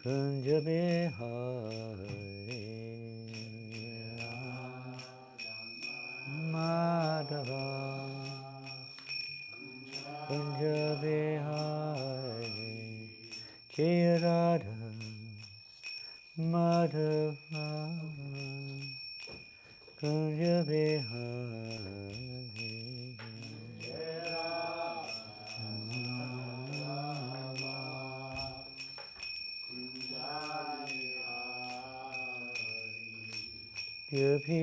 Kunja Bihari Madhava Kunja Bihari Jaya Radha Madhava Kunja Bihari Yapi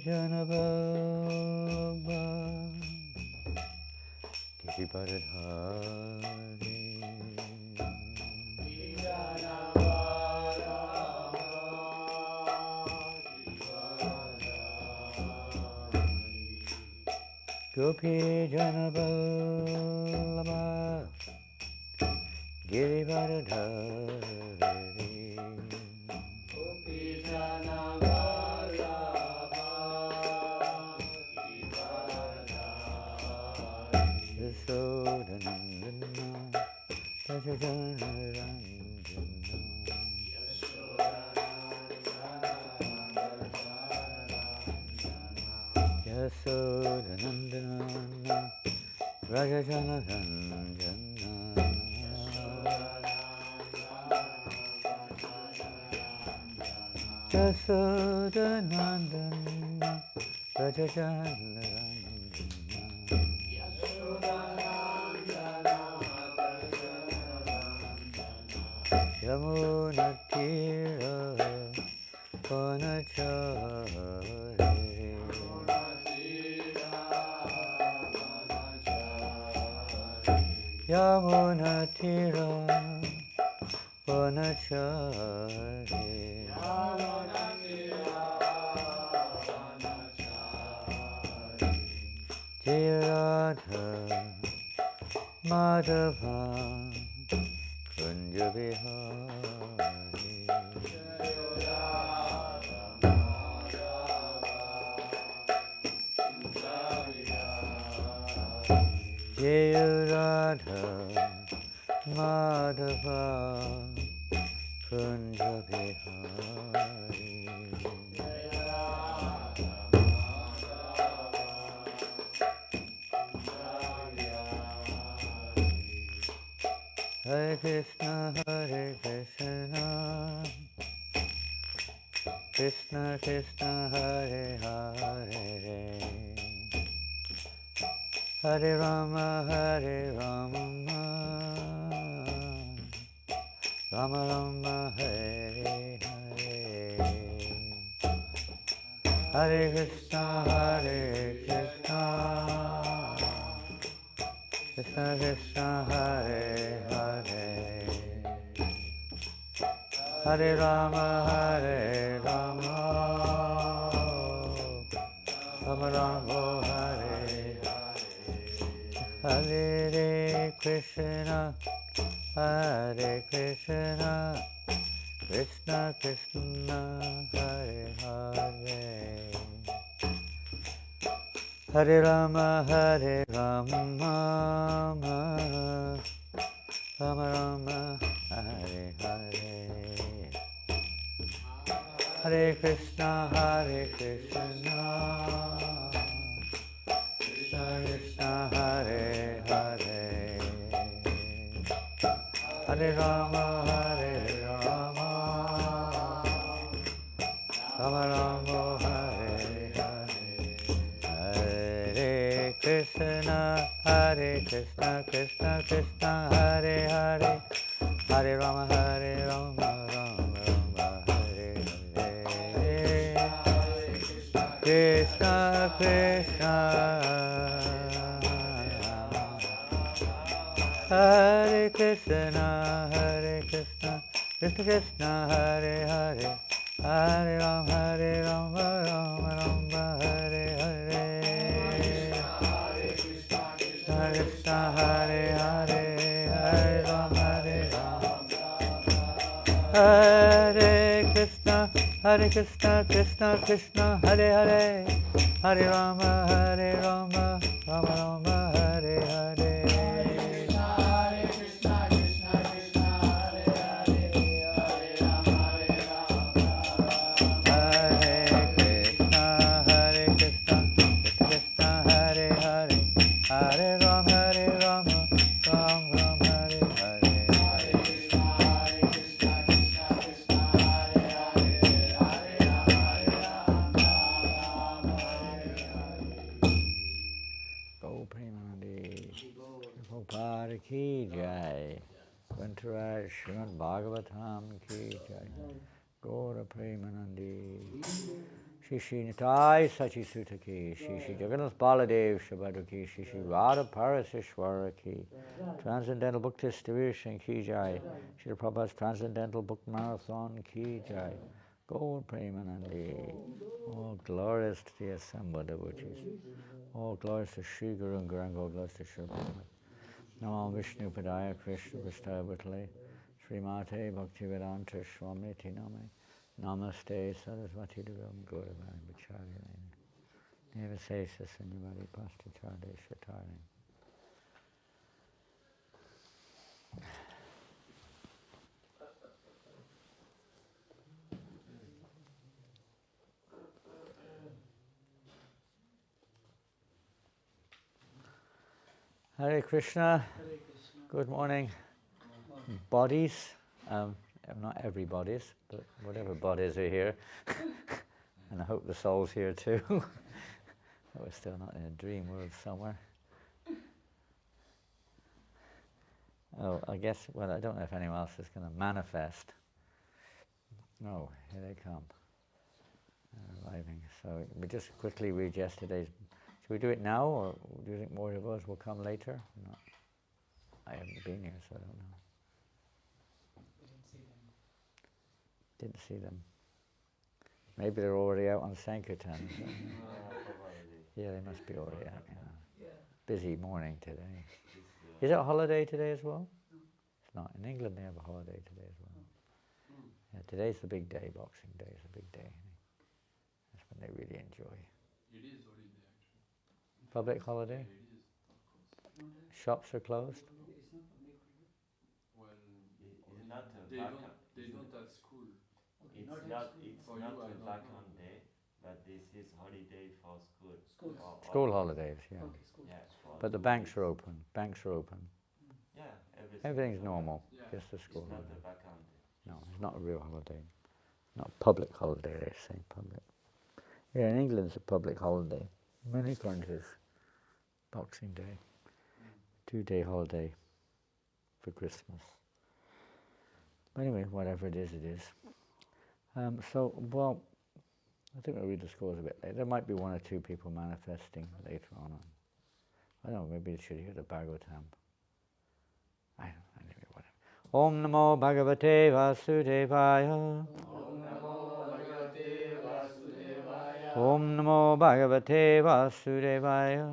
Janababa Giribaradhari Gopi Janababa Giribaradhari Yashodanandana Rajajanarandana Yashodanandana Rajajanarandana Yamuna Tira Panachari Yamuna Tira Panachari Jaya Radha Madhava Kunja Bihari Jaya Radha Madhava Kunja Bihari Hare Krishna, Krishna Krishna, Hare Hare, Hare Rama, Rama Rama, Hare Hare, Hare Krishna, Krishna Krishna, Hare Hare, Hare Rama, Rama Rama, Hare Hare, Hare Krishna, Krishna Krishna, Hare Hare, Hare Rama, Rama Rama, Hare Hare, Hare Krishna, Krishna Krishna, Hare Hare, Hare Rama, Rama Rama, Hare Hare, Hare Krishna, Krishna Krishna, Hare Hare, Hare Rama, Rama Hare Hare, Krishna Krishna, Hare Krishna, Krishna Krishna, Hare Hare, Hare Rama, Rama Hare Hare, Krishna Hare Hare, Hare Rama, Hare Krishna, Krishna Krishna, Hare Hare, Hare Rama, Rama Hare Hare, Srimad Bhagavatam ki jai. Gaura Premanandi. Shri Shri Nitai Sachi Sutta ki. Shri Shri Jagannath Baladev Shabadu ki. Shri Shri Radha Parasishwara ki. Transcendental Book Distribution ki jai. Shri Prabhupada's Transcendental Book Marathon ki jai. Gaura Premanandi. All glories to the assembled devotees. All glories to Sri Guru and Gauranga. All glories to Sri Prabhupada. Namo Vishnu Padaya Krishna Prasthaya Bhutale Srimate Bhaktivedanta Swami Name Namaste Saraswati Devam Gauravani Bacharya Neva Sesa Sanyavadi Pastacharya Shatari. Hare Krishna. Good morning. Bodies, not everybody's, but whatever bodies are here. And I hope the soul's here too. We're still not in a dream world somewhere. Oh, I guess, well, I don't know if anyone else is going to manifest. No, here they come. Arriving. So we just quickly read yesterday's. Should we do it now, or do you think more of us will come later? No. I haven't been here, so I don't know. Didn't see them. Maybe they're already out on Sankirtan. Yeah, they must be already out. Yeah. Busy morning today. Is it a holiday today as well? No. It's not. In England they have a holiday today as well. Yeah, today's the big day. Boxing Day is the big day. That's when they really enjoy. It is holiday actually. Public holiday? It is, of course. Shops are closed? Well, it's not they don't have school. It's not For not you, I a don't vacant know. day, but this is holiday for school. School holidays, yeah. Okay, school. Yeah, for But the 2 banks weeks. are open. Banks are open. Yeah, Everything's is normal. Yeah. Just the It's school not holiday. a vacant day. No, it's not a real holiday. Not a public holiday, they say public. Yeah, in England it's a public holiday. Many countries, Boxing Day, 2-day holiday for Christmas. But anyway, whatever it is, it is. Well, I think we'll read the scores a bit later. There might be 1 or 2 people manifesting later on. I don't know, maybe they should hear the Bhagavatam. I don't know, anyway, whatever. Om Namo Bhagavate Vasudevaya. Om Namo Bhagavate Vasudevaya.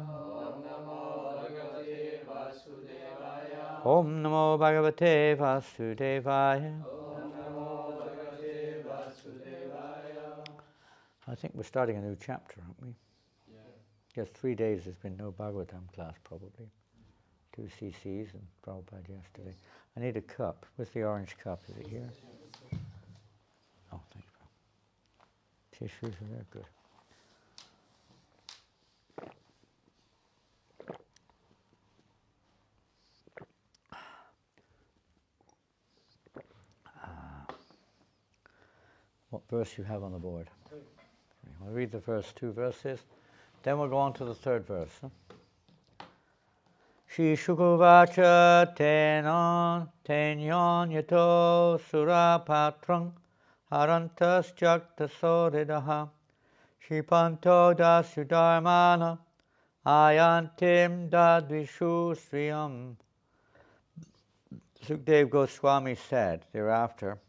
Om Namo Bhagavate Vasudevaya. I think we're starting a new chapter, aren't we? Yeah. Yes, 3 days there's been no Bhagavatam class probably. 2 CCs and Prabhupada yesterday. I need a cup. Where's the orange cup? Is it here? Oh, thank you. Tissues are there? Good. What verse you have on the board? I'll read the first 2 verses, then we'll go on to the 3rd verse. Shri Shukuvacha tenon tenyon yato surapatrang harantas jaktasodidaha Shripanto dasudharmana ayantim dadvishu sriyam. Sukdev Goswami said, thereafter,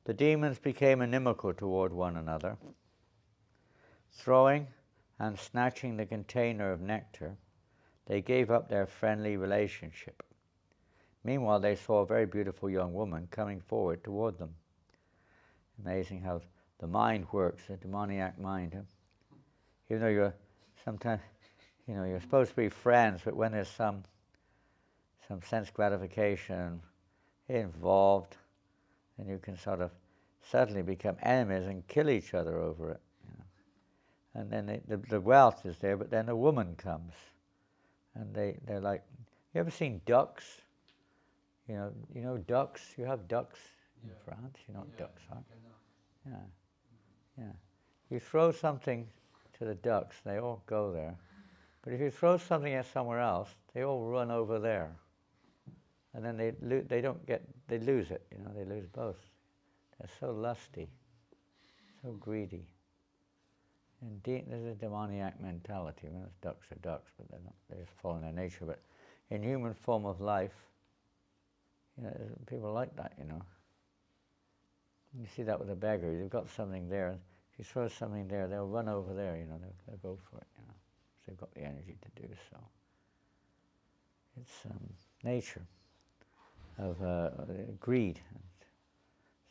the demons became inimical toward one another. Throwing and snatching the container of nectar, they gave up their friendly relationship. Meanwhile, they saw a very beautiful young woman coming forward toward them. Amazing how the mind works, the demoniac mind. Huh? Even though you're sometimes, you're supposed to be friends, but when there's some sense gratification involved, then you can sort of suddenly become enemies and kill each other over it. And then the wealth is there, but then a woman comes. And they're like, you ever seen ducks? You know ducks? You have ducks in France? You know what ducks are? Yeah. You throw something to the ducks, they all go there. But if you throw something at somewhere else, they all run over there. and then they lose it. They lose both. They're so lusty, so greedy. And there's a demoniac mentality. Ducks are ducks, but they just follow their nature. But in human form of life, people like that. You see that with a beggar. You've got something there. If you throw something there, they'll run over there. They'll go for it. So they've got the energy to do so. It's nature of greed.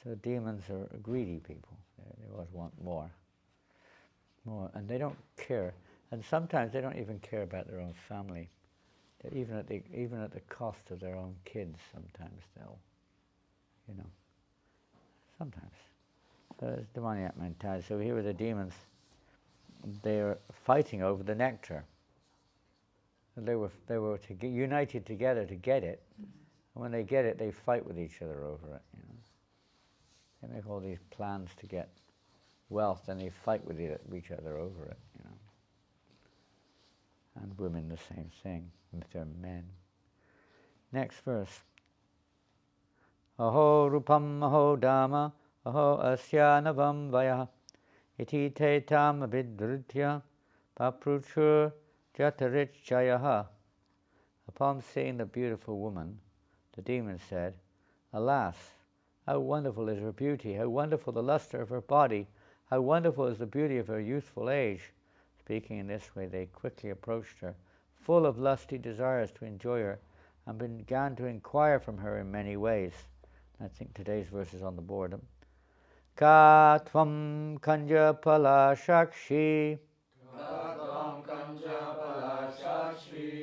So demons are greedy people. They always want more, and they don't care. And sometimes they don't even care about their own family. Even at the cost of their own kids, sometimes they'll, sometimes. So it's demoniac mentality. So here with the demons, they're fighting over the nectar. They were united together to get it. And when they get it, they fight with each other over it. They make all these plans to get wealth, and they fight with each other over it. And women the same thing if they're men. Next verse. Aho rupam aho dhamma aho asya navam vaya iti te tam abhidrutya papruchur jatarichayaha. Upon seeing the beautiful woman, the demon said, "Alas, how wonderful is her beauty, how wonderful the luster of her body, how wonderful is the beauty of her youthful age." Speaking in this way, they quickly approached her, full of lusty desires to enjoy her, and began to inquire from her in many ways. I think today's verse is on the board. Ka tvam kanja pala shakshi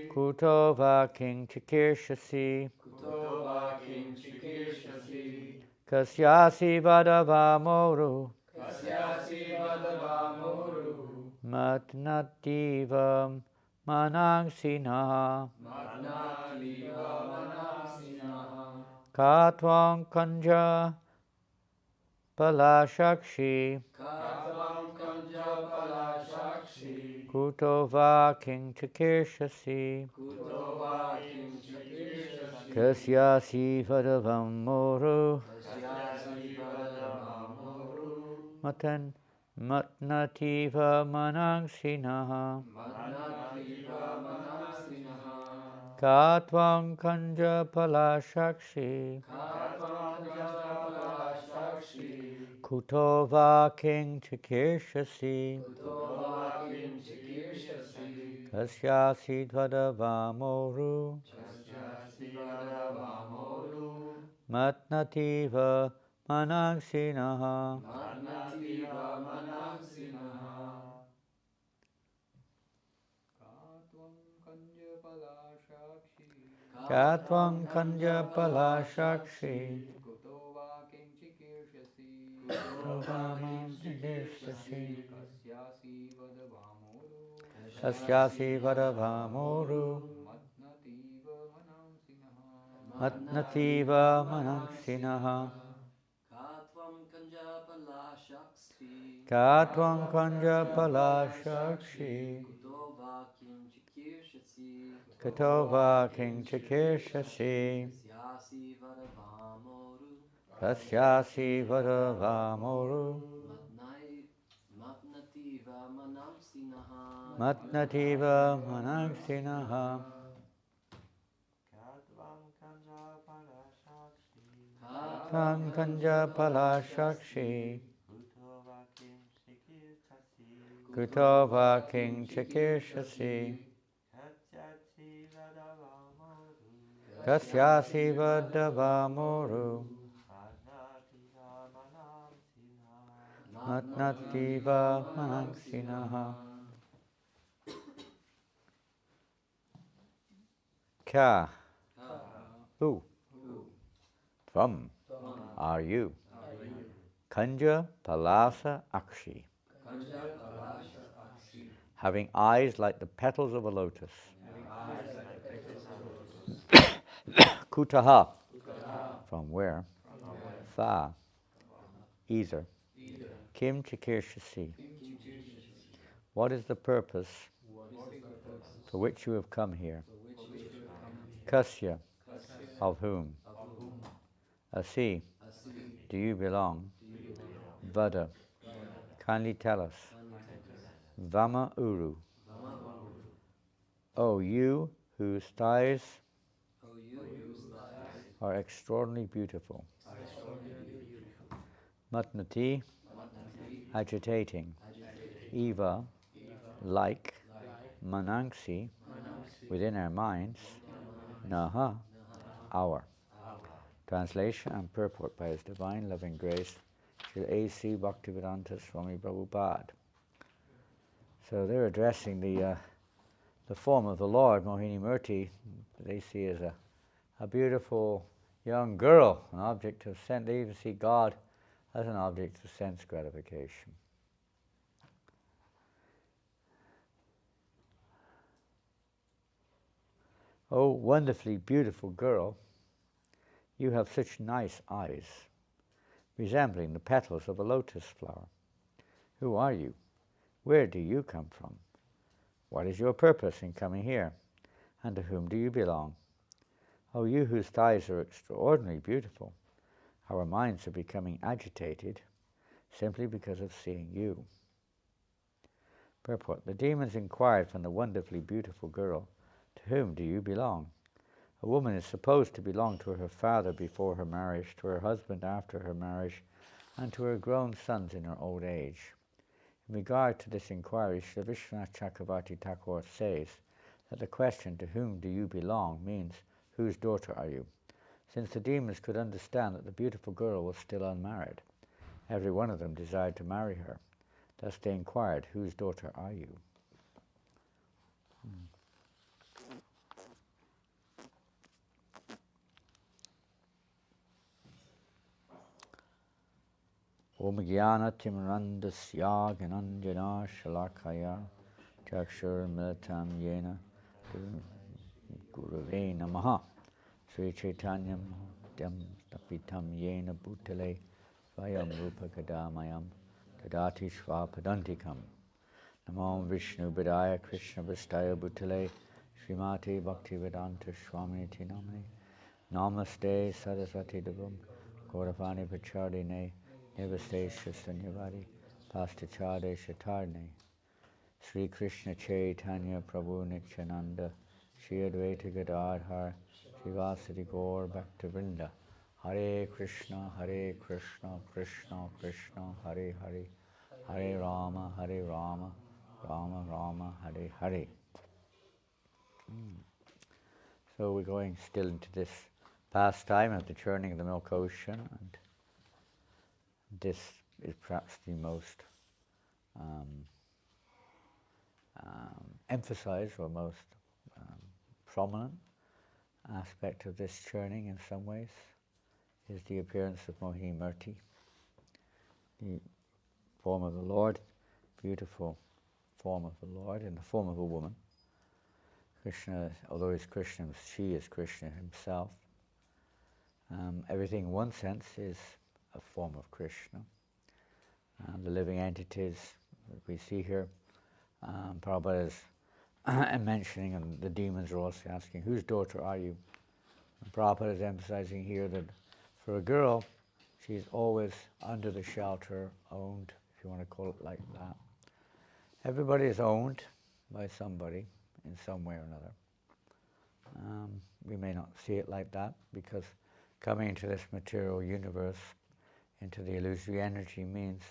kuto va king chikirshasi kasyasi vadava moru matnativam manangsinaha katvam kanja palashakshi kuto va king chikirshasi kasyasi vadavam moru matnativa manangsinaha katvam kanja palashakshi kuto va king chikirshasi kasyasi vadavam moru matnativa manangsinaha. Katvam kanja pala shakshi kuto va king chikirshasi kasyasi vadavamoru matnativa manangsinaha. Katvam kanja pala shakshi kuto va king chikirshasi kasyasi vadavamoru matnativa manangsinaha. Katvam kanja pala shakshi kuto va king chikirshasi kasyasi vadavamoru matnativa manangsinaha. Ka. Who? Tvam. Are you? Kanja palasa akshi. Having eyes like the petals of a lotus. Kutaha. From where? Tha. Either. Kim chikirshasi. What is the purpose for which you have come here? Kasya. Of whom? Asi, do you belong? Vada, kindly tell us. Vama Uru, O you whose thighs are extraordinarily beautiful. Matnati, agitating. Eva, like. Manangsi, within our minds. Naha, our. Translation and purport by His Divine Loving Grace, Srila A.C. Bhaktivedanta Swami Prabhupada. So they're addressing the form of the Lord, Mohini Murti, they see as a beautiful young girl, an object of sense. They even see God as an object of sense gratification. Oh, wonderfully beautiful girl, you have such nice eyes, resembling the petals of a lotus flower. Who are you? Where do you come from? What is your purpose in coming here? And to whom do you belong? Oh, you whose thighs are extraordinarily beautiful, our minds are becoming agitated simply because of seeing you. Purport. The demons inquired from the wonderfully beautiful girl, to whom do you belong? A woman is supposed to belong to her father before her marriage, to her husband after her marriage, and to her grown sons in her old age. In regard to this inquiry, Sri Vishwanath Chakravarti Thakur says that the question, to whom do you belong, means, whose daughter are you? Since the demons could understand that the beautiful girl was still unmarried, every one of them desired to marry her. Thus they inquired, whose daughter are you? Om Jnana Timrandasya Gyananjana Shalakaya Chakshur Militam Yena Gurave Namaha Sri Chaitanyam Tapitam Yena Bhutale Svayam Rupa Kadamayam Tadati Shvapadantikam Namo Vishnu Bidaya Krishna Vistaya Bhutale Srimati Bhaktivedanta Swamiti Namani Namaste Saraswati Devam Gauravani Pachardine Nivastesha Sanyavari Pastachade Shatarne Sri Krishna Chaitanya Prabhu Nityananda Shri Advaita Gadadhar Srivasadi Gaur Bhaktivinoda Hare Krishna Krishna Krishna Hare Hare Hare Rama Rama Rama Hare Hare. So we're going still into this pastime of the churning of the milk ocean, and this is perhaps the most emphasized or most prominent aspect of this churning in some ways, is the appearance of Mohini Murti, the form of the Lord, beautiful form of the Lord in the form of a woman. Krishna, although he's Krishna, she is Krishna himself. Everything in one sense is a form of Krishna. The living entities that we see here, Prabhupada is mentioning, and the demons are also asking, whose daughter are you? And Prabhupada is emphasizing here that for a girl, she's always under the shelter, owned, if you want to call it like that. Everybody is owned by somebody in some way or another. We may not see it like that, because coming into this material universe, into the illusory energy, means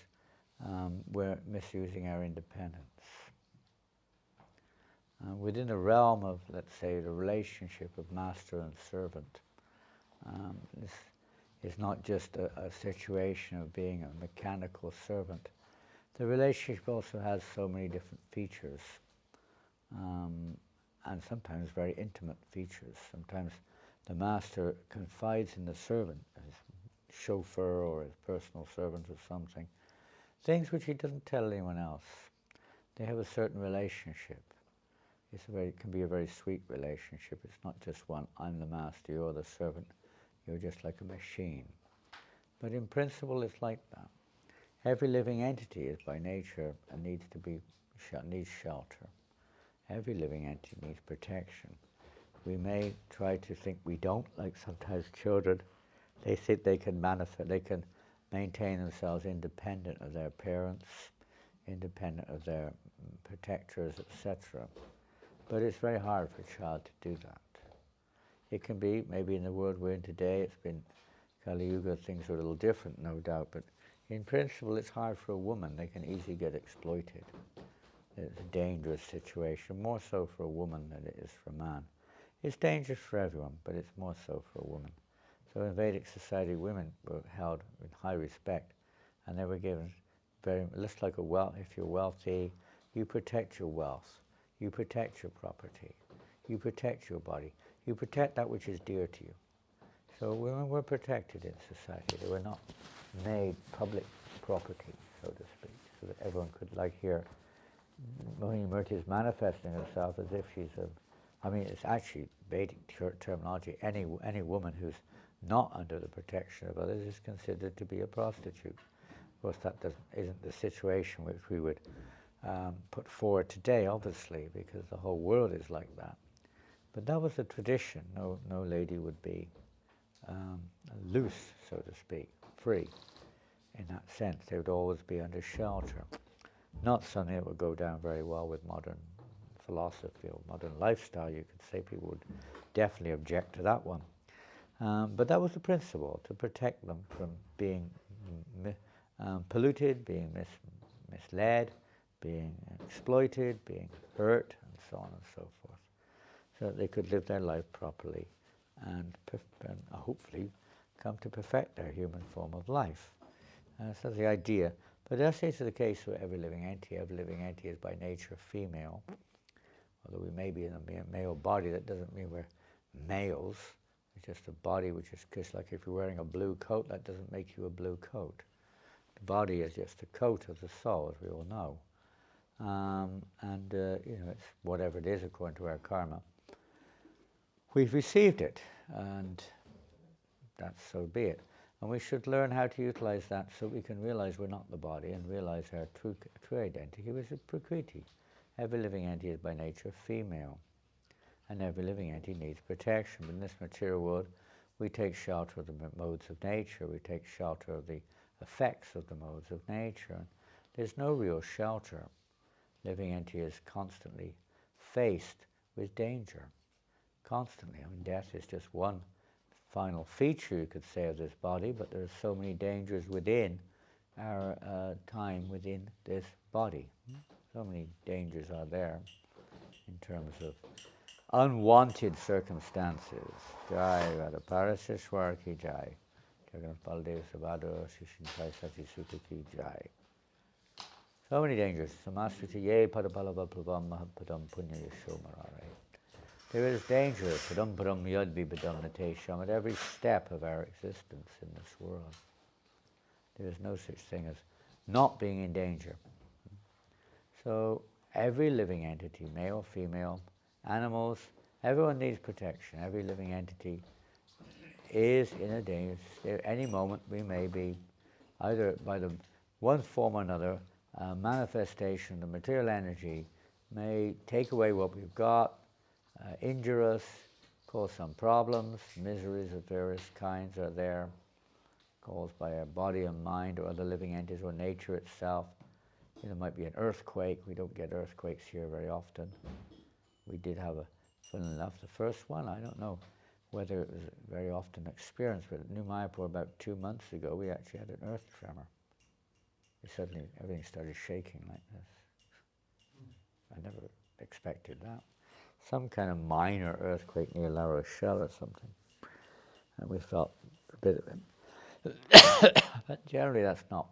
we're misusing our independence. Within the realm of, let's say, the relationship of master and servant, this is not just a situation of being a mechanical servant. The relationship also has so many different features, and sometimes very intimate features. Sometimes the master confides in the servant, his chauffeur or his personal servant or something, things which he doesn't tell anyone else. They have a certain relationship. It can be a very sweet relationship. It's not just one, I'm the master, you're the servant, you're just like a machine. But in principle it's like that. Every living entity is by nature and needs shelter. Every living entity needs protection. We may try to think we don't, like sometimes children. They think they can maintain themselves independent of their parents, independent of their protectors, etc. But it's very hard for a child to do that. It can be, maybe in the world we're in today, it's been Kali Yuga, things are a little different, no doubt, but in principle it's hard for a woman. They can easily get exploited. It's a dangerous situation, more so for a woman than it is for a man. It's dangerous for everyone, but it's more so for a woman. So in Vedic society, women were held in high respect, and they were given just like if you're wealthy, you protect your wealth, you protect your property, you protect your body, you protect that which is dear to you. So women were protected in society. They were not made public property, so to speak, so that everyone could, like here, Mohini Murti is manifesting herself as if she's it's actually Vedic terminology. Any woman who's not under the protection of others is considered to be a prostitute. Of course, that isn't the situation which we would put forward today, obviously, because the whole world is like that. But that was the tradition. No lady would be loose, so to speak, free. In that sense, they would always be under shelter. Not something that would go down very well with modern philosophy or modern lifestyle. You could say people would definitely object to that one. But that was the principle, to protect them from being polluted, being misled, being exploited, being hurt, and so on and so forth, so that they could live their life properly and hopefully come to perfect their human form of life. So that's the idea. But that's also the case for every living entity. Every living entity is by nature female. Although we may be in a male body, that doesn't mean we're males. It's just a body which is just like if you're wearing a blue coat, that doesn't make you a blue coat. The body is just a coat of the soul, as we all know. It's whatever it is according to our karma. We've received it, and that's so be it. And we should learn how to utilize that so we can realize we're not the body and realize our true identity, which is Prakriti. Every living entity is by nature female, and every living entity needs protection. But in this material world, we take shelter of the modes of nature, we take shelter of the effects of the modes of nature. And there's no real shelter. Living entity is constantly faced with danger. Constantly. Death is just one final feature, you could say, of this body, but there are so many dangers within our time within this body. So many dangers are there in terms of unwanted circumstances. Jai Radha Paraseshwar ki Jai. Jagannath Baldev Sabhadra Shishintai Sati Sutta ki Jai. So many dangers. Samasrita ye padapalava prabham mahapadam punya yasho marare. There is danger, padam padam yadvi padam natesham, at every step of our existence in this world. There is no such thing as not being in danger. So every living entity, male, female, animals, everyone needs protection. Every living entity is in a danger. At any moment we may be, either by the one form or another, a manifestation of the material energy may take away what we've got, injure us, cause some problems. Miseries of various kinds are there, caused by our body and mind or other living entities or nature itself. There might be an earthquake. We don't get earthquakes here very often. We did have, funnily enough, the first one. I don't know whether it was a very often experienced, but at New Mayapur about 2 months ago, we actually had an earth tremor. Suddenly everything started shaking like this. I never expected that. Some kind of minor earthquake near La Rochelle or something. And we felt a bit of it. But generally that's not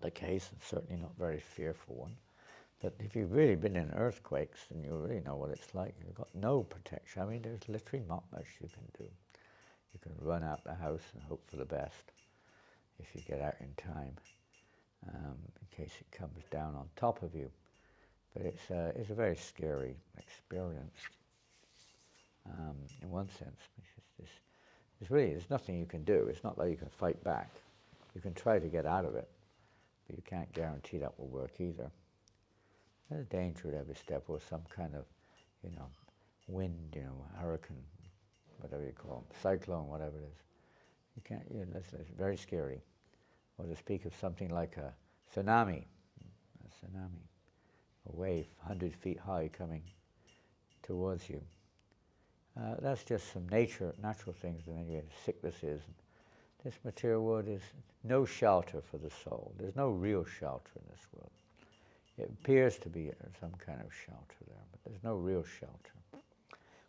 the case, and certainly not a very fearful one. But if you've really been in earthquakes, then you really know what it's like. You've got no protection. There's literally not much you can do. You can run out the house and hope for the best if you get out in time, in case it comes down on top of you. But it's a very scary experience in one sense. There's nothing you can do. It's not like you can fight back. You can try to get out of it, but you can't guarantee that will work either. There's danger at every step, or some kind of, wind, you know, hurricane, whatever you call them, cyclone, whatever it is. You can't, you know, that's very scary. Or to speak of something like a tsunami, a wave 100 feet high coming towards you. That's just some natural things, and anyway, sicknesses. This material world is no shelter for the soul. There's no real shelter in this world. It appears to be some kind of shelter there, but there's no real shelter.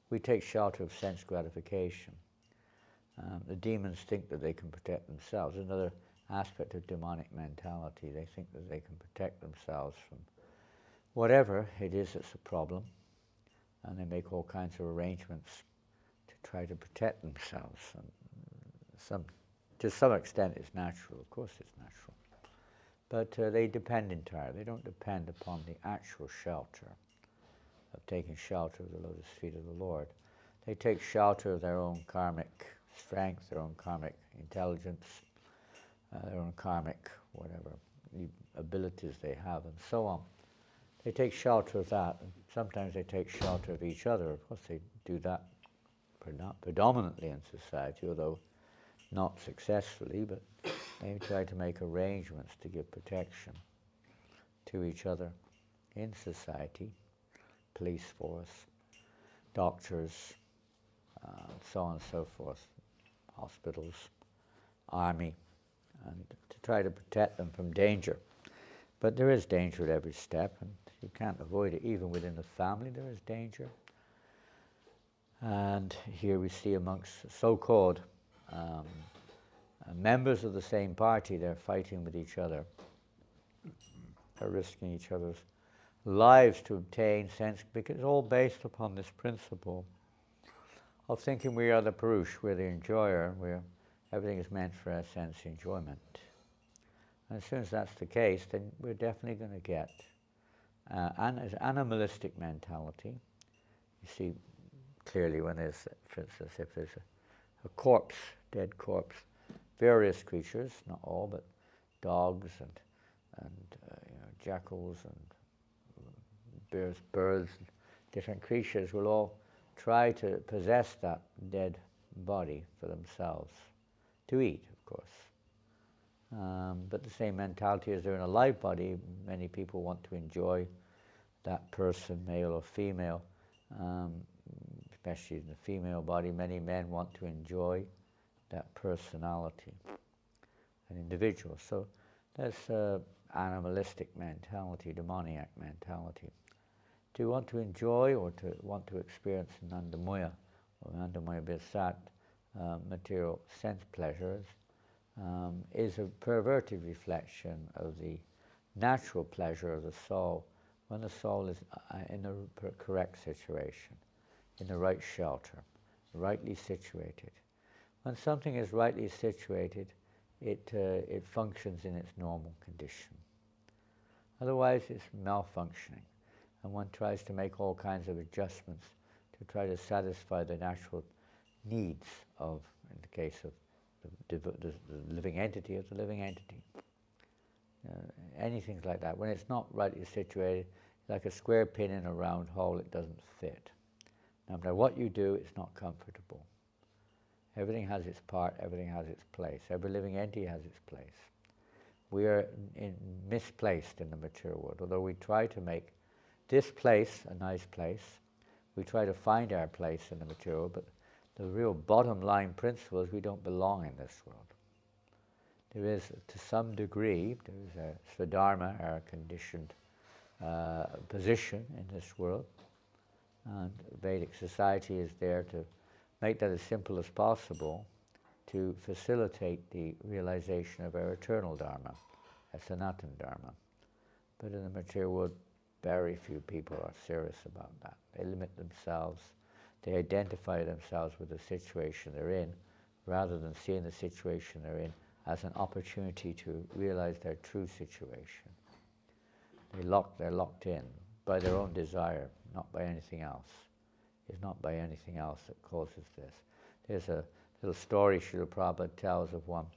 We take shelter of sense gratification. The demons think that they can protect themselves. Another aspect of demonic mentality. They think that they can protect themselves from whatever it is that's a problem, and they make all kinds of arrangements to try to protect themselves. And to some extent it's natural, of course it's natural. But they depend entirely. They don't depend upon the actual shelter of taking shelter of the lotus feet of the Lord. They take shelter of their own karmic strength, their own karmic intelligence, their own karmic whatever abilities they have, and so on. They take shelter of that, and sometimes they take shelter of each other. Of course they do that predominantly in society, although not successfully, but they try to make arrangements to give protection to each other in society, police force, doctors, so on and so forth, hospitals, army, and to try to protect them from danger. But there is danger at every step, and you can't avoid it. Even within the family there is danger. And here we see amongst so-called members of the same party, they're fighting with each other. They're risking each other's lives to obtain sense, because it's all based upon this principle of thinking we are the Purush, we're the enjoyer, everything is meant for our sense enjoyment. And as soon as that's the case, then we're definitely going to get an animalistic mentality. You see clearly when there's, for instance, if there's a corpse, dead corpse, various creatures, not all, but dogs and jackals and birds, different creatures will all try to possess that dead body for themselves, to eat, of course. But the same mentality as they're in a live body, many people want to enjoy that person, male or female, especially in the female body. Many men want to enjoy that personality, an individual. So that's animalistic mentality, demoniac mentality. To want to enjoy or to want to experience Nandamoya or Nandamoya Bisat, material sense pleasures, is a perverted reflection of the natural pleasure of the soul when the soul is in the correct situation, in the right shelter, rightly situated. When something is rightly situated, it functions in its normal condition. Otherwise it's malfunctioning, and one tries to make all kinds of adjustments to try to satisfy the natural needs of, in the case of the living entity, of the living entity. Anything like that. When it's not rightly situated, like a square pin in a round hole, it doesn't fit. No matter what you do, it's not comfortable. Everything has its part, everything has its place. Every living entity has its place. We are misplaced in the material world. Although we try to make this place a nice place, we try to find our place in the material world, but the real bottom line principle is we don't belong in this world. There is, to some degree, there is a Swadharma, our conditioned position in this world, and Vedic society is there to make that as simple as possible to facilitate the realization of our eternal Dharma, a Sanatana Dharma. But in the material world, very few people are serious about that. They limit themselves, they identify themselves with the situation they're in, rather than seeing the situation they're in as an opportunity to realize their true situation. They're locked in by their own desire, not by anything else. It's not by anything else that causes this. There's a little story Srila Prabhupada tells of one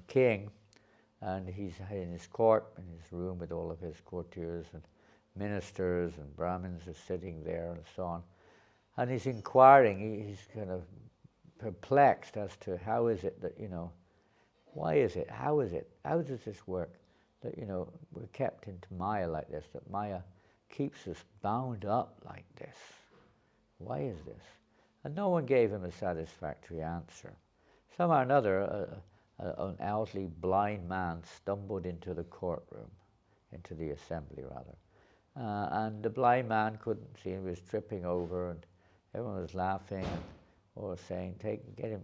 king, and he's in his court, in his room with all of his courtiers and ministers and Brahmins are sitting there and so on. And he's inquiring, he's kind of perplexed as to how is it that, why is it, how does this work, that, we're kept into Maya like this, that Maya keeps us bound up like this. Why is this? And no one gave him a satisfactory answer. Somehow or another, an elderly blind man stumbled into the courtroom, into the assembly rather. And the blind man couldn't see him, he was tripping over, and everyone was laughing or saying, get him,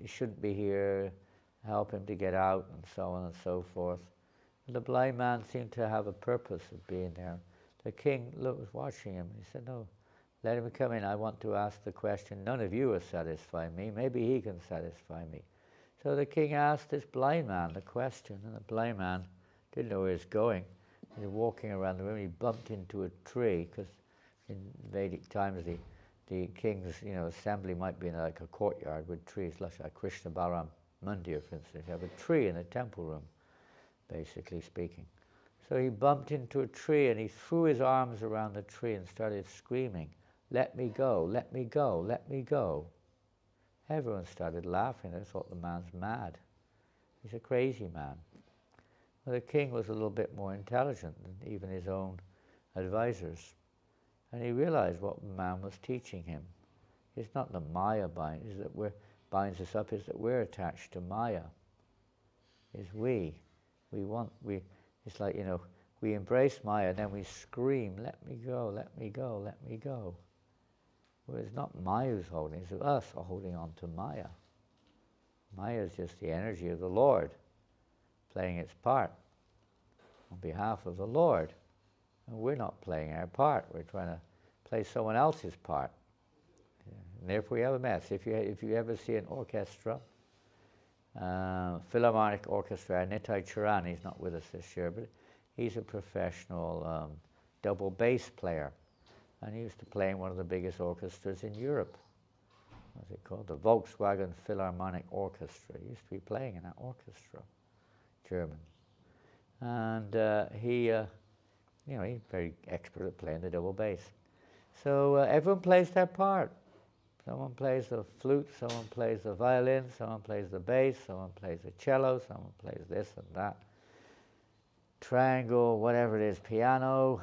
he shouldn't be here, help him to get out, and so on and so forth. And the blind man seemed to have a purpose of being there. The king was watching him, and he said, no, let him come in, I want to ask the question. None of you will satisfy me, maybe he can satisfy me. So the king asked this blind man the question, and the blind man didn't know where he was going. He was walking around the room, he bumped into a tree, because in Vedic times the king's assembly might be in like a courtyard with trees, like Krishna Balaram Mandir, for instance. You have a tree in the temple room, basically speaking. So he bumped into a tree and he threw his arms around the tree and started screaming, let me go, let me go, let me go. Everyone started laughing. They thought the man's mad. He's a crazy man. Well, the king was a little bit more intelligent than even his own advisors. And he realized what the man was teaching him. It's not the Maya binds us up, it's that we're attached to Maya. It's we. It's like, we embrace Maya and then we scream, let me go, let me go, let me go. Well, it's not Maya who's holding, it's us holding on to Maya. Maya is just the energy of the Lord playing its part on behalf of the Lord. And we're not playing our part, we're trying to play someone else's part. And therefore we have a mess. If you ever see an orchestra, Philharmonic Orchestra, Nitai Charan, he's not with us this year, but he's a professional double bass player. And he used to play in one of the biggest orchestras in Europe. What's it called? The Volkswagen Philharmonic Orchestra. He used to be playing in that orchestra, German. And he's very expert at playing the double bass. So everyone plays their part. Someone plays the flute, someone plays the violin, someone plays the bass, someone plays the cello, someone plays this and that. Triangle, whatever it is, piano,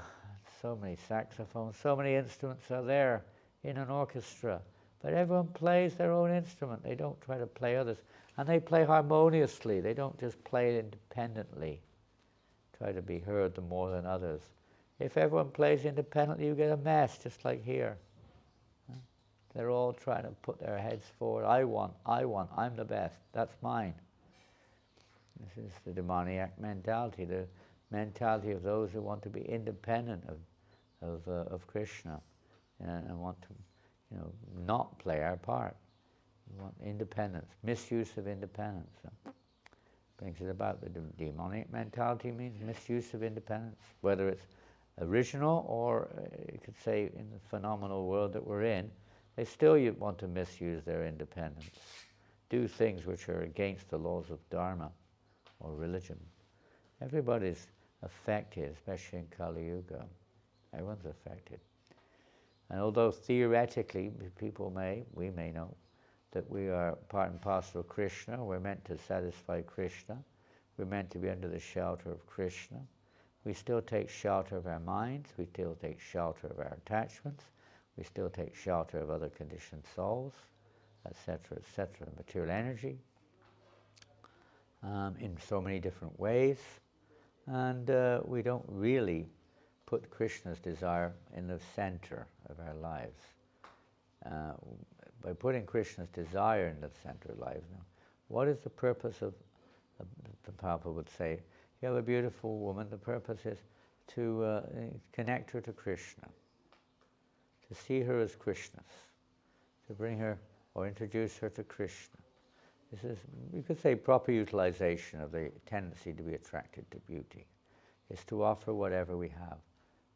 so many saxophones, so many instruments are there in an orchestra. But everyone plays their own instrument. They don't try to play others. And they play harmoniously. They don't just play it independently, try to be heard the more than others. If everyone plays independently, you get a mess, just like here. They're all trying to put their heads forward. I want, I'm the best, that's mine. This is the demoniac mentality, the mentality of those who want to be independent of Krishna and want to, not play our part. We want independence, misuse of independence. Brings it about. The demonic mentality means misuse of independence, whether it's original or you could say in the phenomenal world that we're in, they still want to misuse their independence, do things which are against the laws of Dharma or religion. Everybody's affected, especially in Kali Yuga. Everyone's affected. And although theoretically we may know that we are part and parcel of Krishna, we're meant to satisfy Krishna, we're meant to be under the shelter of Krishna, we still take shelter of our minds, we still take shelter of our attachments, we still take shelter of other conditioned souls, etc., material energy, in so many different ways. And we don't really put Krishna's desire in the center of our lives. By putting Krishna's desire in the center of life, now, what is the purpose of, the Papa would say, you have a beautiful woman, the purpose is to connect her to Krishna, to see her as Krishna's, to bring her or introduce her to Krishna. This is, you could say, proper utilization of the tendency to be attracted to beauty, is to offer whatever we have,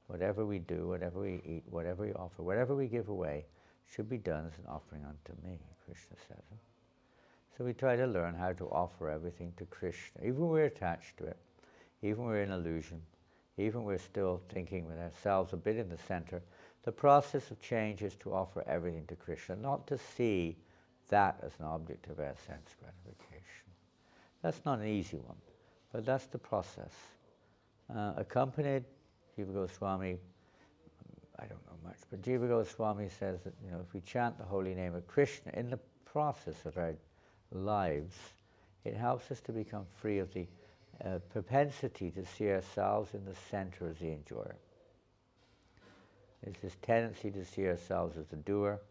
whatever we do, whatever we eat, whatever we offer, whatever we give away, should be done as an offering unto me, Krishna says. So we try to learn how to offer everything to Krishna, even when we're attached to it, even when we're in illusion, even when we're still thinking with ourselves a bit in the center, The process of change is to offer everything to Krishna, not to see that as an object of our sense gratification. That's not an easy one, but that's the process. Accompanied, Jiva Goswami, I don't know much, but Jiva Goswami says that if we chant the holy name of Krishna in the process of our lives, it helps us to become free of the propensity to see ourselves in the center as the enjoyer. There's this tendency to see ourselves as the doer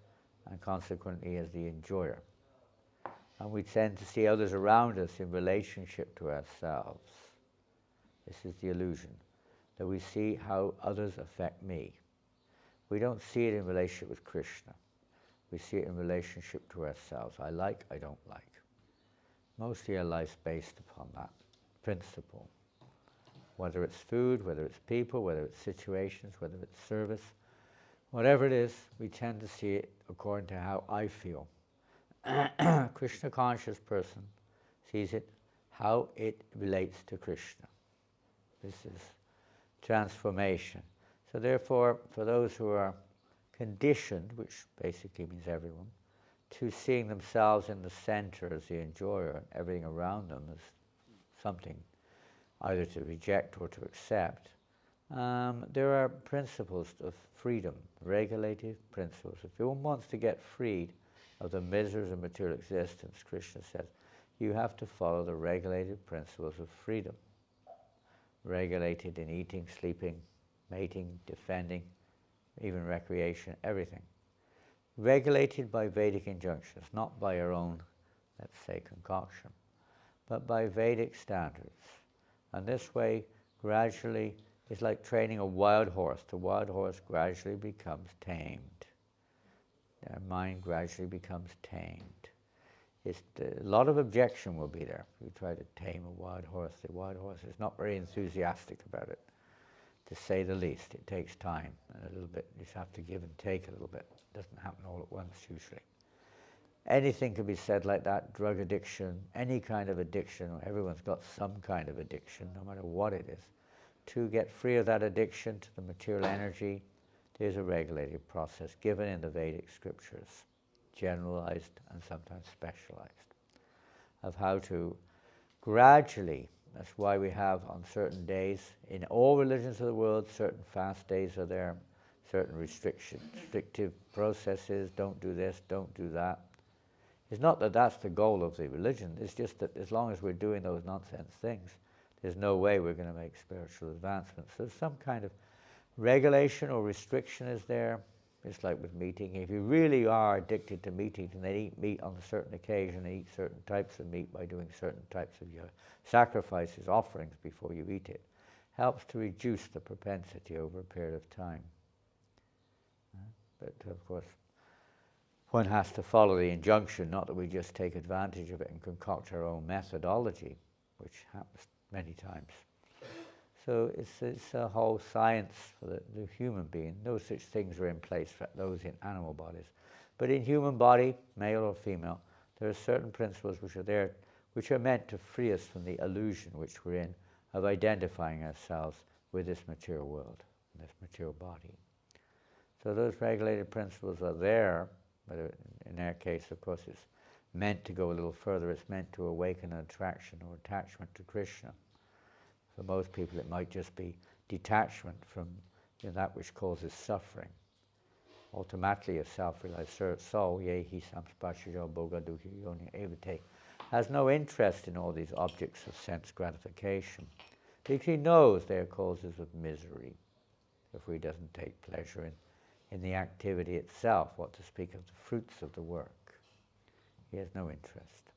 and consequently as the enjoyer. And we tend to see others around us in relationship to ourselves. This is the illusion, that we see how others affect me. We don't see it in relationship with Krishna. We see it in relationship to ourselves. I like, I don't like. Mostly our life's based upon that principle. Whether it's food, whether it's people, whether it's situations, whether it's service, whatever it is, we tend to see it according to how I feel. Krishna conscious person sees it how it relates to Krishna. This is transformation. So therefore, for those who are conditioned, which basically means everyone, to seeing themselves in the center as the enjoyer and everything around them as something either to reject or to accept, there are principles of freedom, regulative principles. If one wants to get freed of the miseries of material existence, Krishna says, you have to follow the regulated principles of freedom. Regulated in eating, sleeping, mating, defending, even recreation, everything. Regulated by Vedic injunctions, not by our own, let's say, concoction, but by Vedic standards. And this way, gradually, it's like training a wild horse. The wild horse gradually becomes tamed. Their mind gradually becomes tamed. A lot of objection will be there. If you try to tame a wild horse, the wild horse is not very enthusiastic about it, to say the least. It takes time and a little bit. You just have to give and take a little bit. It doesn't happen all at once usually. Anything can be said like that, drug addiction, any kind of addiction, everyone's got some kind of addiction, no matter what it is. To get free of that addiction to the material energy, there's a regulated process given in the Vedic scriptures, generalized and sometimes specialized, of how to gradually, that's why we have on certain days, in all religions of the world, certain fast days are there, certain restrictive processes, don't do this, don't do that. It's not that that's the goal of the religion, it's just that as long as we're doing those nonsense things, there's no way we're going to make spiritual advancements. So some kind of regulation or restriction is there. It's like with meeting. If you really are addicted to meat, and then eat meat on a certain occasion, and eat certain types of meat by doing certain types of your sacrifices, offerings before you eat it, helps to reduce the propensity over a period of time. But of course, one has to follow the injunction, not that we just take advantage of it and concoct our own methodology, which happens many times. So it's a whole science for the human being. No such things are in place for those in animal bodies. But in human body, male or female, there are certain principles which are there, which are meant to free us from the illusion which we're in of identifying ourselves with this material world, this material body. So those regulated principles are there, but in our case, of course, it's meant to go a little further. It's meant to awaken an attraction or attachment to Krishna. For most people, it might just be detachment from that which causes suffering. Ultimately, a self-realized soul, yehi samspashajo bhoga dukhi yoni evate, has no interest in all these objects of sense gratification, because he knows they are causes of misery if he doesn't take pleasure in the activity itself, what to speak of the fruits of the work. He has no interest.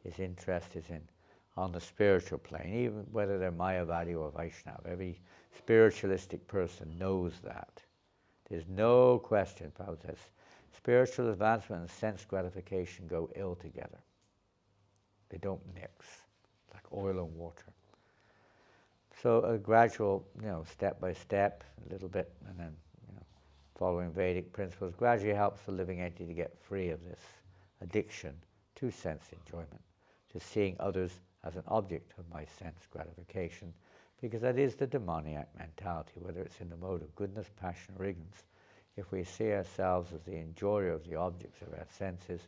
His interest is on the spiritual plane, even whether they're Mayavadi or Vaishnava. Every spiritualistic person knows that. There's no question. Prabhupada says, spiritual advancement and sense gratification go ill together. They don't mix, like oil and water. So a gradual, step by step, a little bit, and then, following Vedic principles, gradually helps the living entity to get free of this addiction to sense enjoyment, to seeing others as an object of my sense gratification, because that is the demoniac mentality, whether it's in the mode of goodness, passion, or ignorance. If we see ourselves as the enjoyer of the objects of our senses,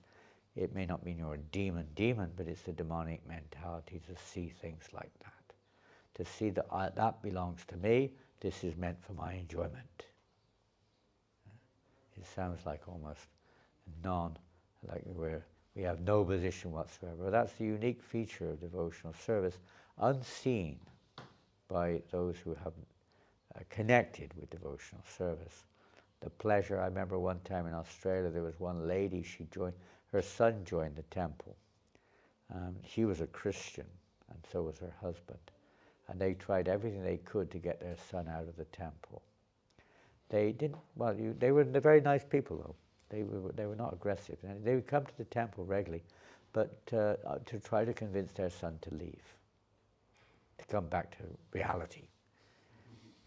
it may not mean you're a demon, but it's the demonic mentality to see things like that. To see that that belongs to me, this is meant for my enjoyment. It sounds like almost like we have no position whatsoever. That's the unique feature of devotional service, unseen by those who have connected with devotional service. The pleasure, I remember one time in Australia, there was one lady, her son joined the temple. She was a Christian, and so was her husband. And they tried everything they could to get their son out of the temple. They didn't, they were very nice people though. They were not aggressive. And they would come to the temple regularly, but to try to convince their son to leave, to come back to reality,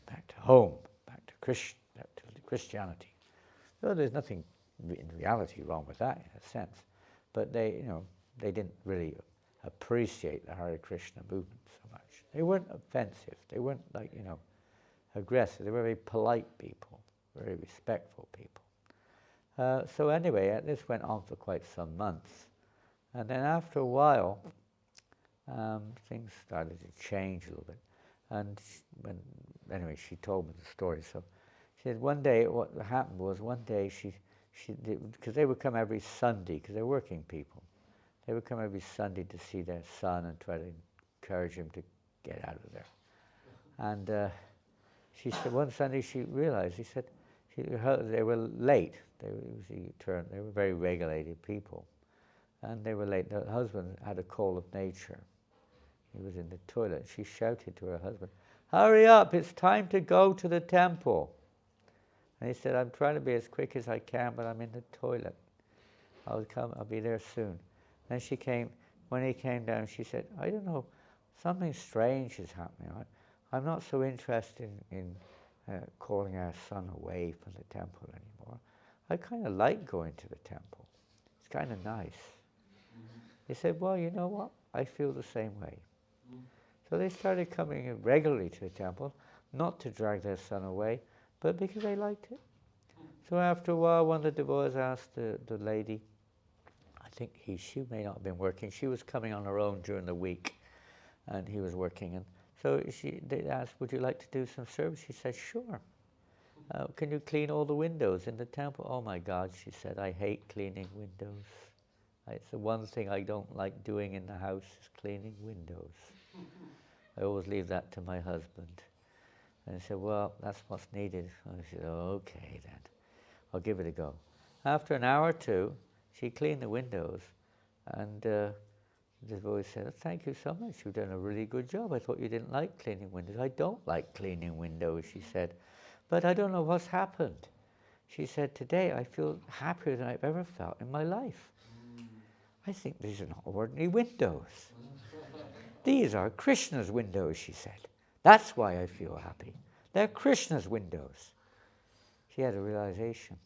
back to home, back to Christianity. So there's nothing in reality wrong with that in a sense, but they didn't really appreciate the Hare Krishna movement so much. They weren't offensive. They weren't aggressive. They were very polite people, very respectful people. So anyway, this went on for quite some months. And then after a while, things started to change a little bit. And she told me the story. So she said one day, what happened was one day because they would come every Sunday, because they're working people. They would come every Sunday to see their son and try to encourage him to get out of there. And she said one Sunday she realized, they were late. They were very regulated people. And they were late. The husband had a call of nature. He was in the toilet. She shouted to her husband, "Hurry up, it's time to go to the temple." And he said, "I'm trying to be as quick as I can, but I'm in the toilet. I'll be there soon." Then when he came down, she said, "I don't know, something strange is happening. I'm not so interested in calling our son away from the temple anymore. I kind of like going to the temple. It's kind of nice." He said, "Well, you know what? I feel the same way." So they started coming regularly to the temple, not to drag their son away, but because they liked it. So after a while, one of the devotees asked the lady, I think she may not have been working, she was coming on her own during the week, and he was working, and so they asked, "Would you like to do some service?" She said, "Sure. Can you clean all the windows in the temple?" "Oh my God," she said, "I hate cleaning windows. It's the one thing I don't like doing in the house is cleaning windows. I always leave that to my husband." And I said, "Well, that's what's needed." I said, "Okay then, I'll give it a go." After an hour or two, she cleaned the windows, and the devotee said, "Thank you so much, you've done a really good job. I thought you didn't like cleaning windows." "I don't like cleaning windows," she said, "but I don't know what's happened." She said, "Today I feel happier than I've ever felt in my life. I think these are not ordinary windows. These are Krishna's windows," she said. "That's why I feel happy. They're Krishna's windows." She had a realization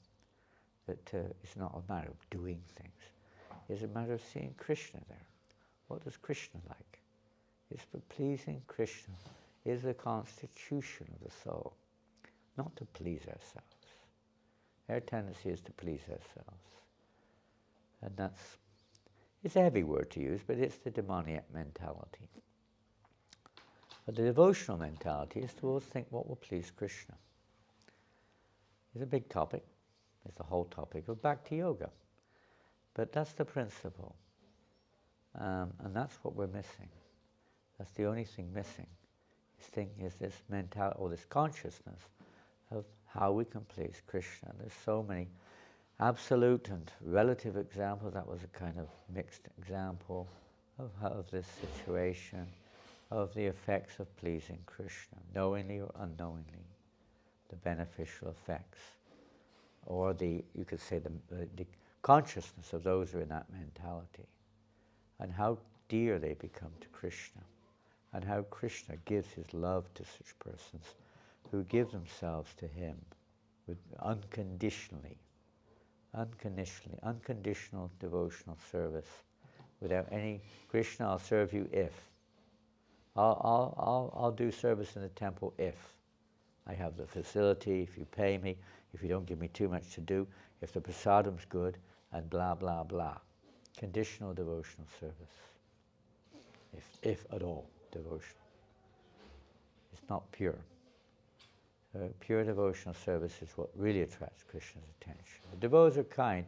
that it's not a matter of doing things. It's a matter of seeing Krishna there. What does Krishna like? It's for pleasing Krishna is the constitution of the soul, not to please ourselves. Our tendency is to please ourselves. And it's a heavy word to use, but it's the demoniac mentality. But the devotional mentality is to always think what will please Krishna. It's a big topic. It's the whole topic of Bhakti Yoga. But that's the principle. And that's what we're missing. That's the only thing missing. Is this mentality, or this consciousness of how we can please Krishna. There's so many absolute and relative examples. That was a kind of mixed example of this situation, of the effects of pleasing Krishna, knowingly or unknowingly, the beneficial effects, or you could say the consciousness of those who are in that mentality, and how dear they become to Krishna, and how Krishna gives his love to such persons who give themselves to him with unconditional devotional service, without any "Krishna, I'll serve you if. I'll do service in the temple if." I have the facility, if you pay me, if you don't give me too much to do, if the prasadam's good, and blah, blah, blah. Conditional devotional service, if at all devotional. It's not pure. Pure devotional service is what really attracts Krishna's attention. The devotees are kind.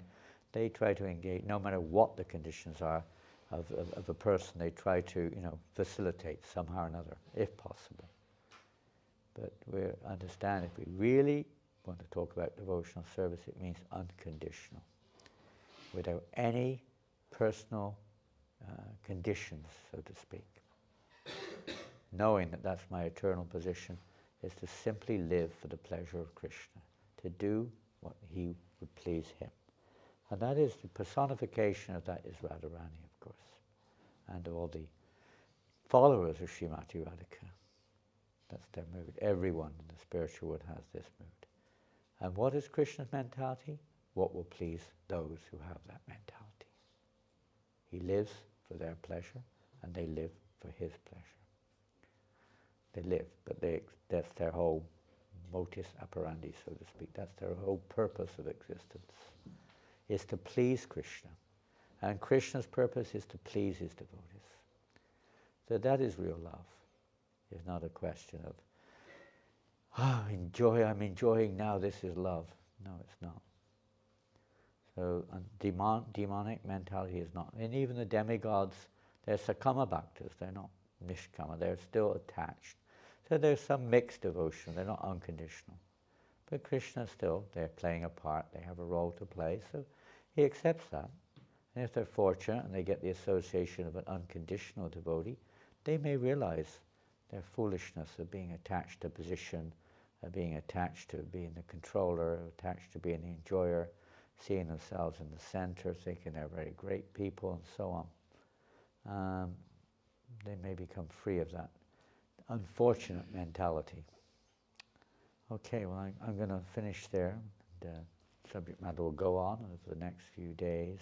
They try to engage, no matter what the conditions are of a person, they try to, facilitate somehow or another, if possible. But we understand if we really want to talk about devotional service, it means unconditional, without any personal conditions, so to speak. Knowing that that's my eternal position is to simply live for the pleasure of Krishna, to do what he would please him. And that is the personification of that is Radharani, of course, and all the followers of Srimati Radhika. That's their mood. Everyone in the spiritual world has this mood. And what is Krishna's mentality? What will please those who have that mentality? He lives for their pleasure, and they live for his pleasure. They live, but that's their whole modus operandi, so to speak. That's their whole purpose of existence, is to please Krishna. And Krishna's purpose is to please his devotees. So that is real love. It's not a question of, I'm enjoying now, this is love. No, it's not. So demonic mentality is not. And even the demigods, they're sakama bhaktas, they're not nishkama, they're still attached. So there's some mixed devotion, they're not unconditional. But Krishna still, they're playing a part, they have a role to play, so he accepts that. And if they're fortunate and they get the association of an unconditional devotee, they may realize their foolishness of being attached to position, being attached to being the controller, attached to being the enjoyer, seeing themselves in the center, thinking they're very great people, and so on. They may become free of that unfortunate mentality. Okay, well, I'm going to finish there. The subject matter will go on over the next few days.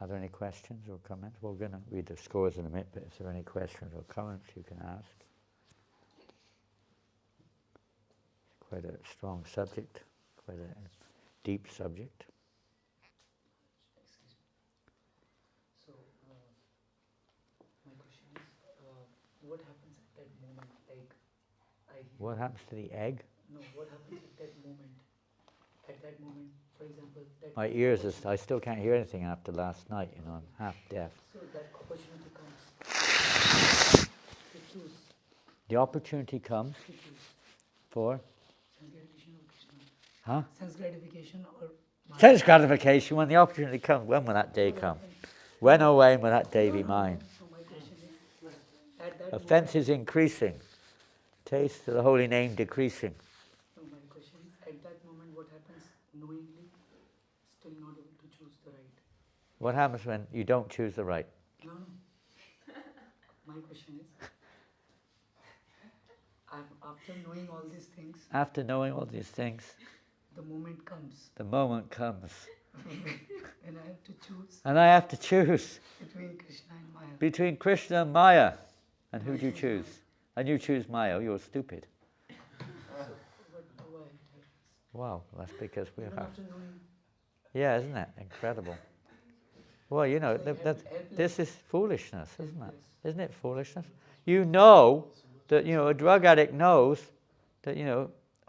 Are there any questions or comments? We're going to read the scores in a minute, but if there are any questions or comments, you can ask. Quite a strong subject, quite a deep subject. Excuse me. So, my question is, what happens at that moment? Like, I hear. What happens to the egg? No, what happens at that moment? At that moment, for example, that. My ears I still can't hear anything after last night, I'm half deaf. So that opportunity comes to choose. The opportunity comes To choose. for? Sense gratification or Krishna. Huh? Sense gratification or. Sense gratification, when the opportunity comes, when will that day come? When, oh when will that day be mine? So my question is, at that Offense is increasing. Taste of the holy name decreasing. So my question is, at that moment, what happens knowingly, still not able to choose the right? What happens when you don't choose the right? No. My question is, after knowing all these things, After knowing all these things, the moment comes, the moment comes. and I have to choose And I have to choose between Krishna and Maya. between Krishna and Maya. And who do you choose? And you choose Maya, you're stupid. Why it happens? Wow, that's because we Even are. after knowing, Yeah, isn't that incredible? Well, this is foolishness, isn't it? Isn't it foolishness? You know that, a drug addict knows that,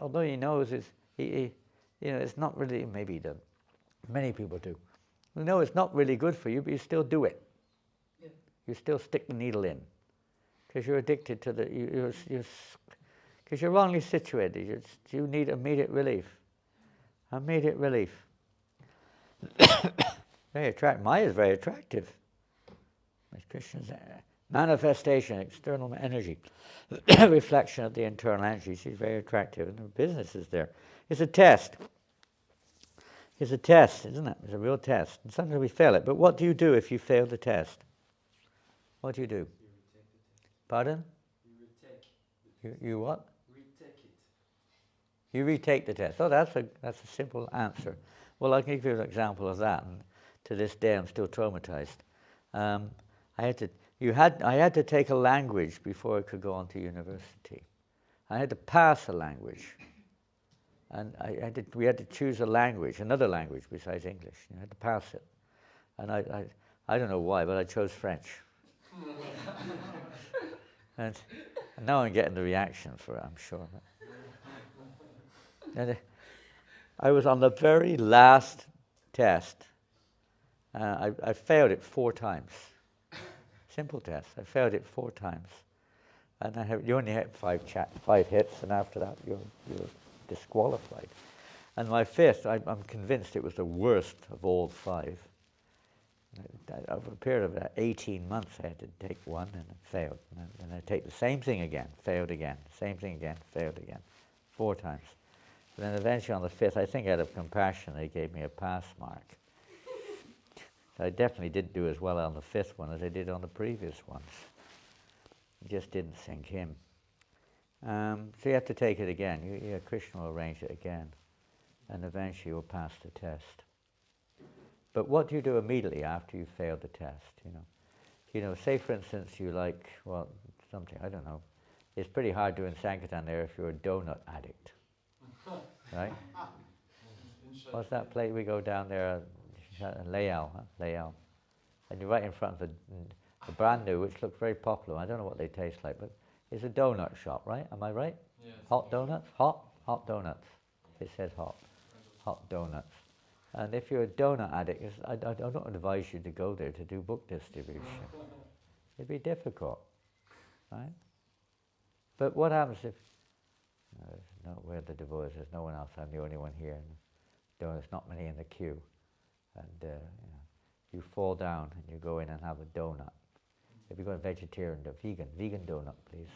although he knows it's not really, maybe he doesn't. Many people do. You know it's not really good for you, but you still do it. yeah, You still stick the needle in. Because you're addicted to because you're wrongly situated. You need immediate relief. Immediate relief. Very attractive. Maya is very attractive. Krishna's manifestation, external energy, reflection of the internal energy. She's very attractive, and her business is there. It's a test. It's a test, isn't it? It's a real test. And sometimes we fail it. But what do you do if you fail the test? What do you do? Pardon? You what? Retake it. You retake the test. Oh, that's a simple answer. Well, I'll give you an example of that. And to this day, I'm still traumatized. I had to take a language before I could go on to university. I had to pass a language. And we had to choose a language, another language besides English. I had to pass it. And I don't know why, but I chose French. and now I'm getting the reaction for it, I'm sure. And I was on the very last test. I failed it 4 times. Simple test. I failed it 4 times. And you only had 5 hits, and after that you're disqualified. And my 5th, I'm convinced it was the worst of all 5. Over a period of about 18 months I had to take one and it failed. And I take the same thing again, failed again, same thing again, failed again, 4 times. And then eventually on the 5th, I think out of compassion, they gave me a pass mark. So I definitely didn't do as well on the 5th one as I did on the previous ones. It just didn't sink in. So you have to take it again. Krishna will arrange it again. And eventually you'll pass the test. But what do you do immediately after you failed the test? Say for instance you like, something, I don't know. It's pretty hard doing Sankirtan there if you're a donut addict. Right? What's that place we go down there? Layal. And you're right in front of a brand new, which looks very popular. I don't know what they taste like, but it's a donut shop, right? Am I right? Yes. Hot donuts? Hot donuts. It says hot. Hot donuts. And if you're a donut addict, I don't advise you to go there to do book distribution. It'd be difficult, right? But what happens if where the devotees? There's no one else. I'm the only one here. And there's not many in the queue. And you fall down and you go in and have a donut. If you've got a vegetarian, vegan donut, please.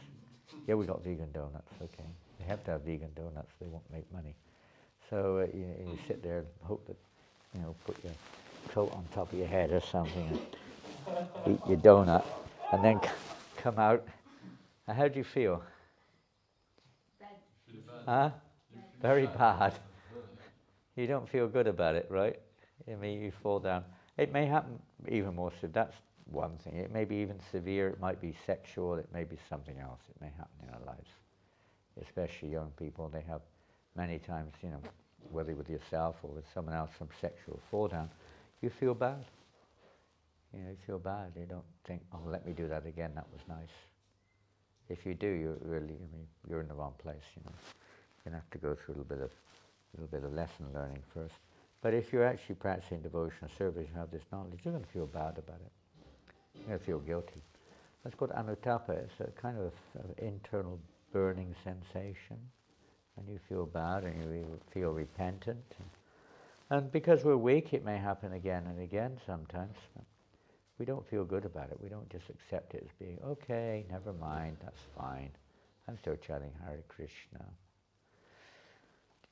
Yeah, we got vegan donuts. Okay, they have to have vegan donuts. They won't make money. So you sit there and hope that put your coat on top of your head or something and eat your donut, and then come out. And how do you feel? Huh? Very bad. You don't feel good about it, right? I mean, you fall down. It may happen even more severe. That's one thing. It may be even severe. It might be sexual. It may be something else. It may happen in our lives, especially young people. They have many times, whether with yourself or with someone else, some sexual fall down. You feel bad. You feel bad. You don't think, oh, let me do that again. That was nice. If you do, you're in the wrong place. You're going to have to go through a little bit of lesson learning first. But if you're actually practicing devotional service, you have this knowledge, you're going to feel bad about it. You're going to feel guilty. That's called anuttapa. It's a kind of internal burning sensation. And you feel bad and you feel repentant. And because we're weak, it may happen again and again sometimes. We don't feel good about it. We don't just accept it as being, okay, never mind, that's fine. I'm still chanting Hare Krishna.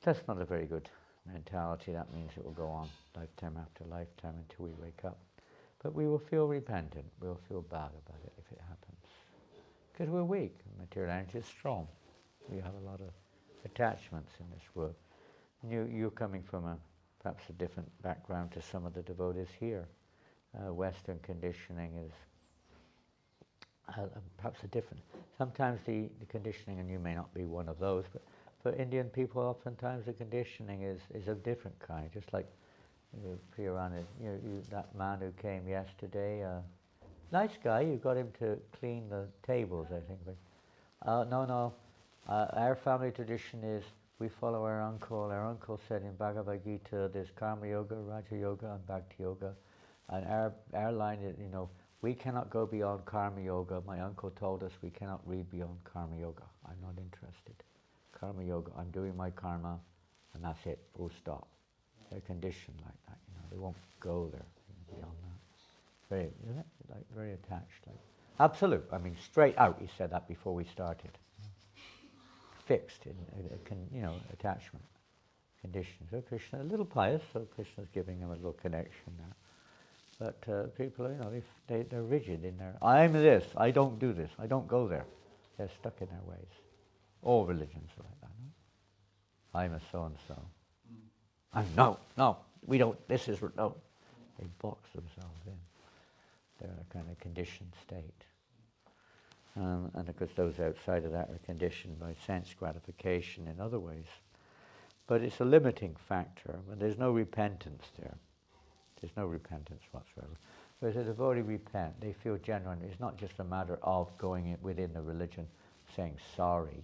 That's not a very good mentality. That means it will go on lifetime after lifetime until we wake up. But we will feel repentant. We'll feel bad about it if it happens. Because we're weak. Material energy is strong. We have a lot of attachments in this world. You're coming from perhaps a different background to some of the devotees here. Western conditioning is perhaps a different. Sometimes the conditioning, and you may not be one of those, but for Indian people, oftentimes the conditioning is a different kind. Just like Priyarana, that man who came yesterday, nice guy. You got him to clean the tables, I think. But no. Our family tradition is we follow our uncle. Our uncle said in Bhagavad Gita, there's Karma Yoga, Raja Yoga, and Bhakti Yoga. And our line is, we cannot go beyond Karma Yoga. My uncle told us we cannot read beyond Karma Yoga. I'm not interested. Karma Yoga, I'm doing my karma, and that's it, full stop. They're conditioned like that, they won't go there beyond that. Very attached. Absolute, straight out, he said that before we started. Fixed in, attachment, conditions. So Krishna, a little pious, so Krishna's giving them a little connection now. But people, they're rigid in their, I'm this, I don't do this, I don't go there. They're stuck in their ways. All religions are like that. No? I'm a so-and-so. No, we don't, this is, no. They box themselves in. They're in a kind of conditioned state. And of course those outside of that are conditioned by sense gratification in other ways. But it's a limiting factor, and there's no repentance there. There's no repentance whatsoever. Whereas a devotee repent, they feel genuine. It's not just a matter of going within the religion saying sorry.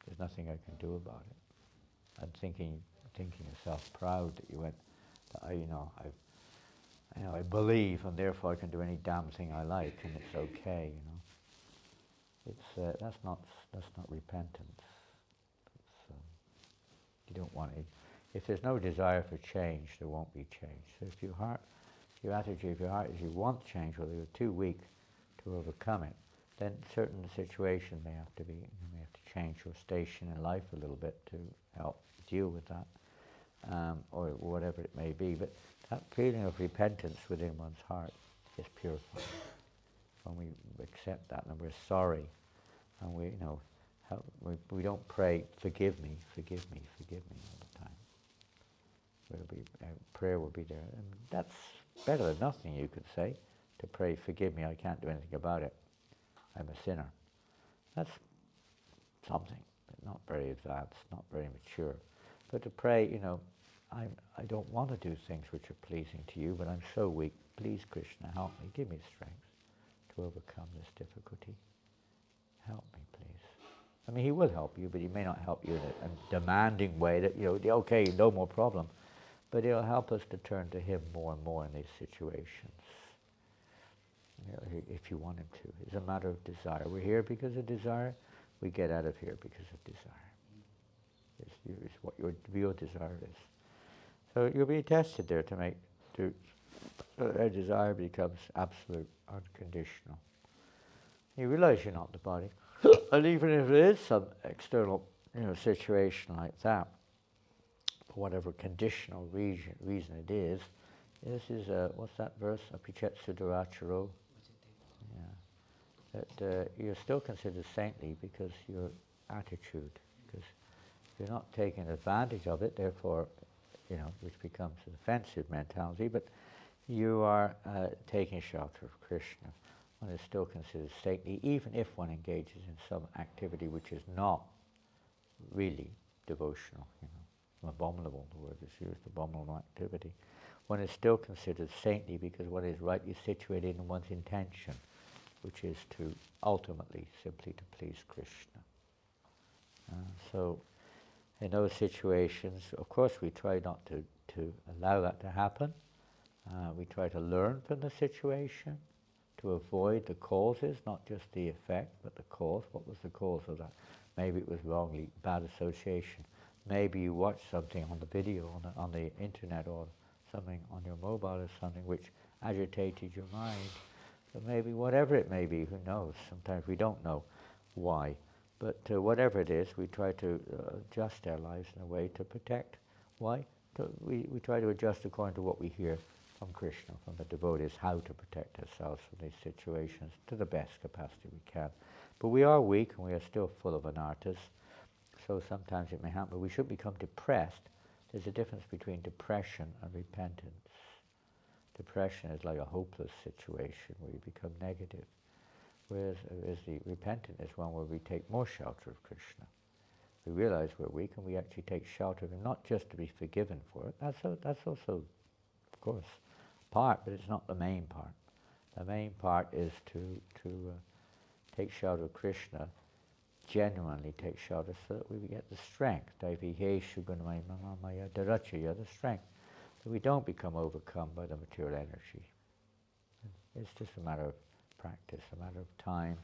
There's nothing I can do about it. And thinking yourself proud that you went, I believe, and therefore I can do any damn thing I like, and it's okay, It's that's not repentance. You don't want it. If there's no desire for change, there won't be change. So if your attitude, if your heart is you want change, or you're too weak to overcome it, then certain situations may have to change your station in life a little bit to help deal with that, or whatever it may be. But that feeling of repentance within one's heart is purified. When we accept that and we're sorry, and we don't pray, forgive me, forgive me, forgive me all the time. Prayer will be there, and that's better than nothing, you could say, to pray, forgive me, I can't do anything about it, I'm a sinner. That's something, but not very advanced, not very mature. But to pray, I don't want to do things which are pleasing to you, but I'm so weak, please Krishna, help me, give me strength to overcome this difficulty. Help me, please. I mean, he will help you, but he may not help you in a demanding way that, okay, no more problem. But he'll help us to turn to him more and more in these situations, if you want him to. It's a matter of desire. We're here because of desire. We get out of here because of desire. It's what your real desire is. So you'll be tested there our desire becomes absolute, unconditional. You realize you're not the body. And even if there is some external situation like that, for whatever conditional reason it is, this is, what's that verse? Apichetsu duracharo. Yeah. That you're still considered saintly because your attitude, because you're not taking advantage of it, therefore, which becomes an offensive mentality, but you are taking shelter of Krishna. One is still considered saintly, even if one engages in some activity which is not really devotional, abominable, the word is used, abominable activity. One is still considered saintly because one is rightly situated in one's intention, which is to ultimately simply to please Krishna. So in those situations, of course, we try not to allow that to happen. We try to learn from the situation, to avoid the causes, not just the effect, but the cause. What was the cause of that? Maybe it was wrongly bad association. Maybe you watched something on the video, on the internet, or something on your mobile or something which agitated your mind. But maybe whatever it may be, who knows? Sometimes we don't know why. But whatever it is, we try to adjust our lives in a way to protect. Why? We try to adjust according to what we hear from Krishna, from the devotees, how to protect ourselves from these situations to the best capacity we can. But we are weak and we are still full of anarthas, so sometimes it may happen. But we shouldn't become depressed. There's a difference between depression and repentance. Depression is like a hopeless situation where you become negative, whereas the repentant is one where we take more shelter of Krishna. We realize we're weak and we actually take shelter of him, not just to be forgiven for it. That's also, of course, part, but it's not the main part. The main part is to take shelter of Krishna, genuinely take shelter, so that we get the strength, the strength, that we don't become overcome by the material energy. It's just a matter of practice, a matter of time,